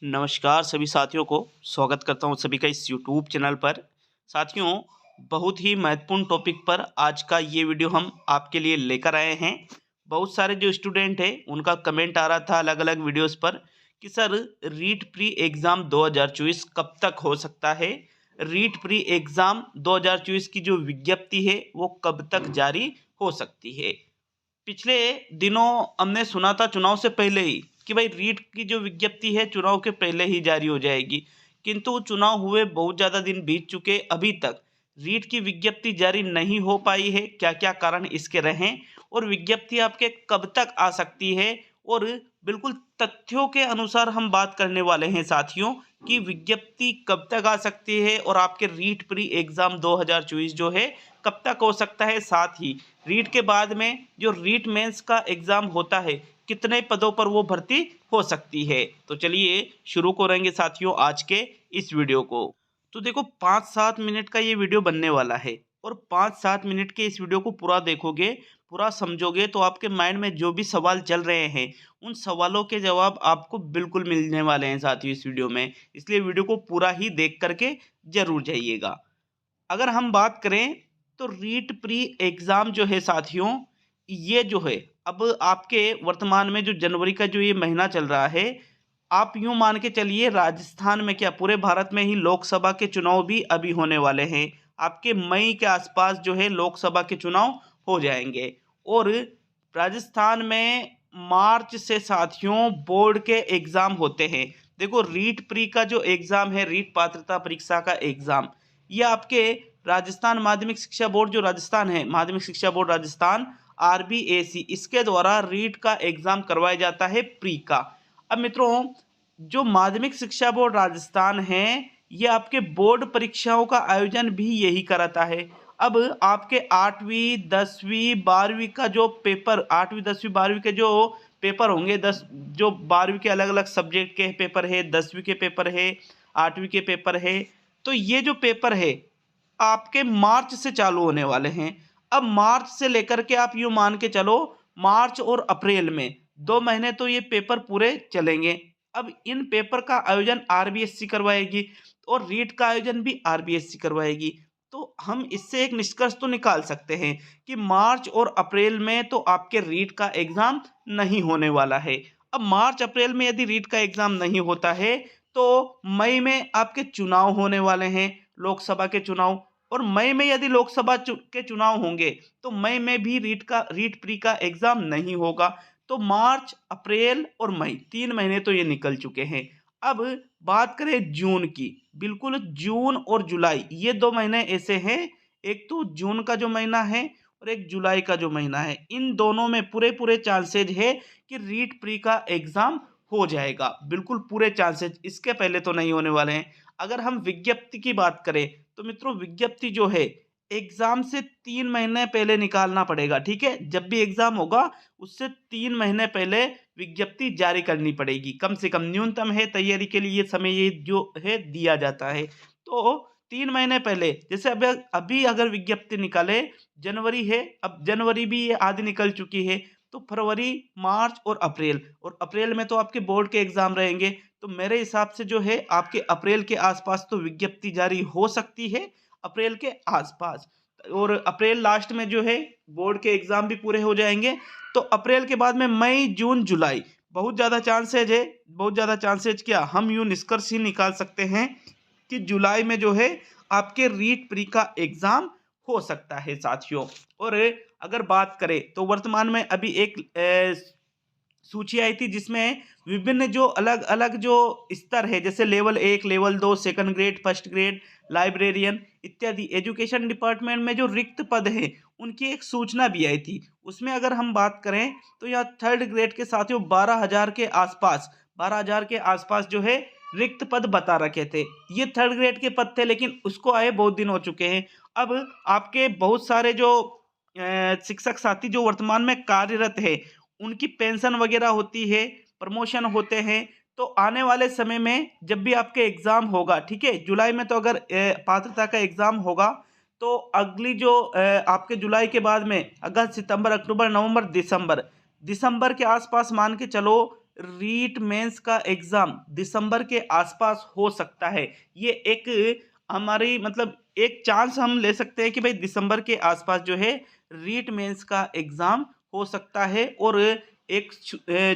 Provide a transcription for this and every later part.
नमस्कार सभी साथियों को स्वागत करता हूं सभी का इस यूट्यूब चैनल पर। साथियों, बहुत ही महत्वपूर्ण टॉपिक पर आज का ये वीडियो हम आपके लिए लेकर आए हैं। बहुत सारे जो स्टूडेंट हैं उनका कमेंट आ रहा था अलग अलग वीडियोस पर कि सर रीट प्री एग्ज़ाम 2024 कब तक हो सकता है। रीट प्री एग्ज़ाम 2024 की जो विज्ञप्ति है वो कब तक जारी हो सकती है। पिछले दिनों हमने सुना था चुनाव से पहले ही कि भाई रीट की जो विज्ञप्ति है चुनाव के पहले ही जारी हो जाएगी, किंतु चुनाव हुए बहुत ज़्यादा दिन बीत चुके, अभी तक रीट की विज्ञप्ति जारी नहीं हो पाई है। क्या क्या कारण इसके रहें और विज्ञप्ति आपके कब तक आ सकती है, और बिल्कुल तथ्यों के अनुसार हम बात करने वाले हैं साथियों कि विज्ञप्ति कब तक आ सकती है और आपके रीट प्री एग्ज़ाम 2024 जो है कब तक हो सकता है। साथ ही रीट के बाद में जो रीट मेंस का एग्ज़ाम होता है कितने पदों पर वो भर्ती हो सकती है। तो चलिए शुरू करेंगे साथियों आज के इस वीडियो को। तो देखो 5-7 मिनट का ये वीडियो बनने वाला है, और 5-7 मिनट के इस वीडियो को पूरा देखोगे, पूरा समझोगे तो आपके माइंड में जो भी सवाल चल रहे हैं उन सवालों के जवाब आपको बिल्कुल मिलने वाले हैं साथियों इस वीडियो में। इसलिए वीडियो को पूरा ही देख करके ज़रूर जाइएगा। अगर हम बात करें तो रीट प्री एग्ज़ाम जो है साथियों, ये जो है अब आपके वर्तमान में जो जनवरी का जो ये महीना चल रहा है, आप यूँ मान के चलिए राजस्थान में क्या पूरे भारत में ही लोकसभा के चुनाव भी अभी होने वाले हैं। आपके मई के आसपास जो है लोकसभा के चुनाव हो जाएंगे, और राजस्थान में मार्च से साथियों बोर्ड के एग्ज़ाम होते हैं। देखो रीट प्री का जो एग्ज़ाम है, रीट पात्रता परीक्षा का एग्ज़ाम, ये आपके राजस्थान माध्यमिक शिक्षा बोर्ड जो राजस्थान है, माध्यमिक शिक्षा बोर्ड राजस्थान आरबीएसी, इसके द्वारा रीट का एग्ज़ाम करवाया जाता है प्री का। अब मित्रों, जो माध्यमिक शिक्षा बोर्ड राजस्थान है ये आपके बोर्ड परीक्षाओं का आयोजन भी यही कराता है। अब आपके 8वीं 10वीं 12वीं का जो पेपर, 8वीं 10वीं 12वीं के जो पेपर होंगे, 10 जो 12वीं के अलग अलग सब्जेक्ट के पेपर है, 10वीं के पेपर है, 8वीं के पेपर है, तो ये जो पेपर है आपके मार्च से चालू होने वाले हैं। अब मार्च से लेकर के आप यूँ मान के चलो मार्च और अप्रैल में 2 महीने तो ये पेपर पूरे चलेंगे। अब इन पेपर का आयोजन आरबीएससी करवाएगी और रीट का आयोजन भी आरबीएससी करवाएगी। तो हम इससे एक निष्कर्ष तो निकाल सकते हैं कि मार्च और अप्रैल में तो आपके रीट का एग्ज़ाम नहीं होने वाला है। अब मार्च अप्रैल में यदि रीट का एग्ज़ाम नहीं होता है तो मई में आपके चुनाव होने वाले हैं, लोकसभा के चुनाव, और मई में यदि लोकसभा के चुनाव होंगे तो मई में भी रीट प्री का एग्ज़ाम नहीं होगा। तो मार्च अप्रैल और मई 3 महीने तो ये निकल चुके हैं। अब बात करें जून की, बिल्कुल जून और जुलाई ये 2 महीने ऐसे हैं, एक तो जून का जो महीना है और एक जुलाई का जो महीना है, इन दोनों में पूरे पूरे चांसेज है कि रीट प्री का एग्ज़ाम हो जाएगा। बिल्कुल पूरे चांसेज, इसके पहले तो नहीं होने वाले हैं। अगर हम विज्ञप्ति की बात करें तो मित्रों विज्ञप्ति जो है एग्ज़ाम से 3 महीने पहले निकालना पड़ेगा, ठीक है? जब भी एग्ज़ाम होगा उससे 3 महीने पहले विज्ञप्ति जारी करनी पड़ेगी। कम से कम न्यूनतम है तैयारी के लिए समय ये जो है दिया जाता है। तो 3 महीने पहले, जैसे अब अभी अगर विज्ञप्ति निकाले, जनवरी है, अब जनवरी भी ये आधी निकल चुकी है, तो फरवरी, मार्च और अप्रैल में तो आपके बोर्ड के एग्ज़ाम रहेंगे। तो मेरे हिसाब से जो है आपके अप्रैल के आसपास तो विज्ञप्ति जारी हो सकती है, अप्रैल के आसपास, और अप्रैल लास्ट में जो है बोर्ड के एग्ज़ाम भी पूरे हो जाएंगे। तो अप्रैल के बाद में मई जून जुलाई बहुत ज़्यादा चांसेज है, बहुत ज़्यादा चांसेज क्या, हम यूँ निष्कर्ष ही निकाल सकते हैं कि जुलाई में जो है आपके रीट प्री का एग्ज़ाम हो सकता है साथियों। और अगर बात करें तो वर्तमान में अभी एक सूची आई थी जिसमें विभिन्न जो अलग अलग जो स्तर है, जैसे level 1, level 2, second grade, first grade, librarian इत्यादि एजुकेशन डिपार्टमेंट में जो रिक्त पद हैं उनकी एक सूचना भी आई थी। उसमें अगर हम बात करें तो यहाँ थर्ड ग्रेड के साथियों 12,000 के आसपास जो है रिक्त पद बता रखे थे। ये थर्ड ग्रेड के पद थे, लेकिन उसको आए बहुत दिन हो चुके हैं। अब आपके बहुत सारे जो शिक्षक साथी जो वर्तमान में कार्यरत है उनकी पेंशन वगैरह होती है, प्रमोशन होते हैं। तो आने वाले समय में जब भी आपके एग्ज़ाम होगा, ठीक है, जुलाई में तो अगर पात्रता का एग्ज़ाम होगा तो अगली जो आपके जुलाई के बाद में अगस्त, सितंबर, अक्टूबर, नवंबर, दिसंबर के आसपास मान के चलो रीट मेंस का एग्जाम दिसंबर के आसपास हो सकता है। ये एक हमारी मतलब एक चांस हम ले सकते हैं कि भाई दिसंबर के आसपास जो है रीट मेंस का एग्जाम हो सकता है। और एक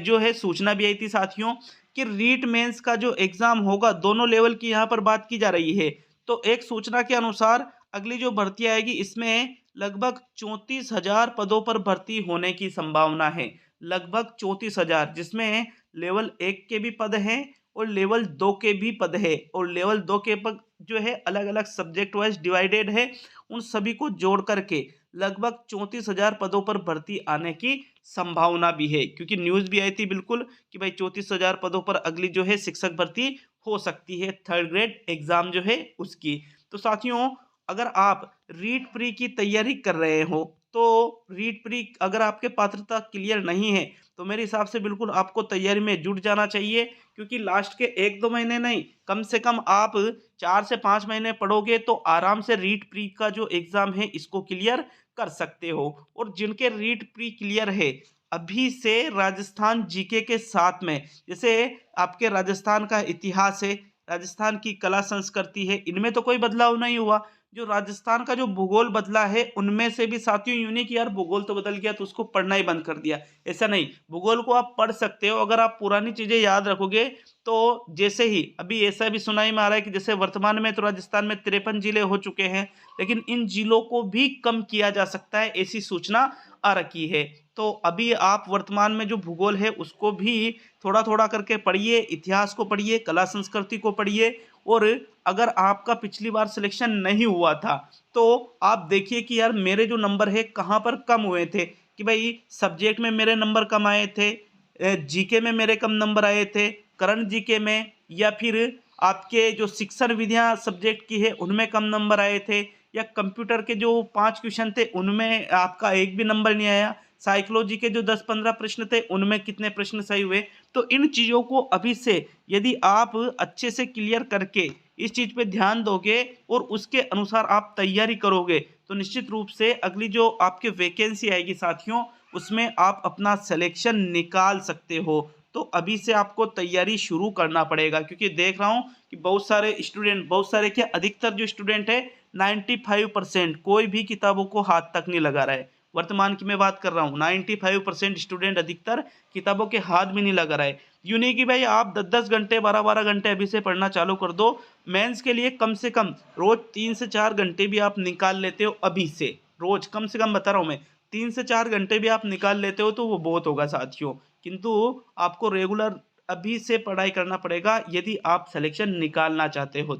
जो है सूचना भी आई थी साथियों कि रीट मेंस का जो एग्जाम होगा दोनों लेवल की यहाँ पर बात की जा रही है। तो एक सूचना के अनुसार अगली जो भर्ती आएगी इसमें लगभग 34,000 पदों पर भर्ती होने की संभावना है। लगभग 34,000, जिसमें लेवल 1 के भी पद हैं और लेवल 2 के भी पद है। और लेवल 2 के पद जो है अलग अलग सब्जेक्ट वाइज डिवाइडेड है। उन सभी को जोड़ करके लगभग 34,000 पदों पर भर्ती आने की संभावना भी है, क्योंकि न्यूज़ भी आई थी बिल्कुल कि भाई 34,000 पदों पर अगली जो है शिक्षक भर्ती हो सकती है, थर्ड ग्रेड एग्जाम जो है उसकी। तो साथियों, अगर आप रीट प्री की तैयारी कर रहे हो तो रीट प्री अगर आपके पात्रता क्लियर नहीं है तो मेरे हिसाब से बिल्कुल आपको तैयारी में जुट जाना चाहिए, क्योंकि लास्ट के 1-2 महीने नहीं, कम से कम आप 4 से 5 महीने पढ़ोगे तो आराम से रीट प्री का जो एग्जाम है इसको क्लियर कर सकते हो। और जिनके रीट प्री क्लियर है अभी से राजस्थान जीके के साथ में, जैसे आपके राजस्थान का इतिहास है, राजस्थान की कला संस्कृति है, इनमें तो कोई बदलाव नहीं हुआ। जो राजस्थान का जो भूगोल बदला है उनमें से भी साथियों यूं नहीं कि यार भूगोल तो बदल गया तो उसको पढ़ना ही बंद कर दिया, ऐसा नहीं। भूगोल को आप पढ़ सकते हो अगर आप पुरानी चीजें याद रखोगे। तो जैसे ही अभी ऐसा भी सुनाई में आ रहा है कि जैसे वर्तमान में तो राजस्थान में 53 जिले हो चुके हैं, लेकिन इन जिलों को भी कम किया जा सकता है, ऐसी सूचना आ रखी है। तो अभी आप वर्तमान में जो भूगोल है उसको भी थोड़ा थोड़ा करके पढ़िए, इतिहास को पढ़िए, कला संस्कृति को पढ़िए। और अगर आपका पिछली बार सिलेक्शन नहीं हुआ था तो आप देखिए कि यार मेरे जो नंबर है कहाँ पर कम हुए थे, कि भाई सब्जेक्ट में मेरे नंबर कम आए थे, जीके में मेरे कम नंबर आए थे, करंट जीके में, या फिर आपके जो शिक्षण विधियां सब्जेक्ट की है उनमें कम नंबर आए थे, या कंप्यूटर के जो 5 क्वेश्चन थे उनमें आपका एक भी नंबर नहीं आया, साइकोलॉजी के जो 10-15 प्रश्न थे उनमें कितने प्रश्न सही हुए। तो इन चीज़ों को अभी से यदि आप अच्छे से क्लियर करके इस चीज़ पे ध्यान दोगे और उसके अनुसार आप तैयारी करोगे तो निश्चित रूप से अगली जो आपके वैकेंसी आएगी साथियों उसमें आप अपना सिलेक्शन निकाल सकते हो। तो अभी से आपको तैयारी शुरू करना पड़ेगा, क्योंकि देख रहा हूँ कि बहुत सारे स्टूडेंट, बहुत सारे क्या अधिकतर जो स्टूडेंट है 95% कोई भी किताबों को हाथ तक नहीं लगा रहा है। वर्तमान की मैं बात कर रहा हूँ, 95% स्टूडेंट अधिकतर किताबों के हाथ भी नहीं लगा रहा है। यूँ नहीं कि भाई आप 10-10 घंटे 12-12 घंटे अभी से पढ़ना चालू कर दो। मेंस के लिए कम से कम रोज 3 से 4 घंटे भी आप निकाल लेते हो अभी से, रोज कम से कम बता रहा हूँ मैं, 3 से 4 घंटे भी आप निकाल लेते हो तो वो बहुत होगा साथियों। किंतु आपको रेगुलर अभी से पढ़ाई करना पड़ेगा यदि आप सिलेक्शन निकालना चाहते हो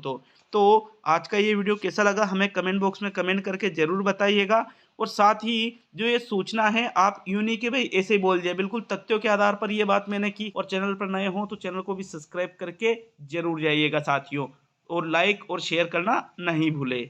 तो आज का ये वीडियो कैसा लगा हमें कमेंट बॉक्स में कमेंट करके ज़रूर बताइएगा। और साथ ही जो ये सूचना है आप यूं नहीं कि भाई ऐसे ही बोल दिया, बिल्कुल तथ्यों के आधार पर ये बात मैंने की। और चैनल पर नए हो तो चैनल को भी सब्सक्राइब करके जरूर जाइएगा साथियों, और लाइक और शेयर करना नहीं भूले।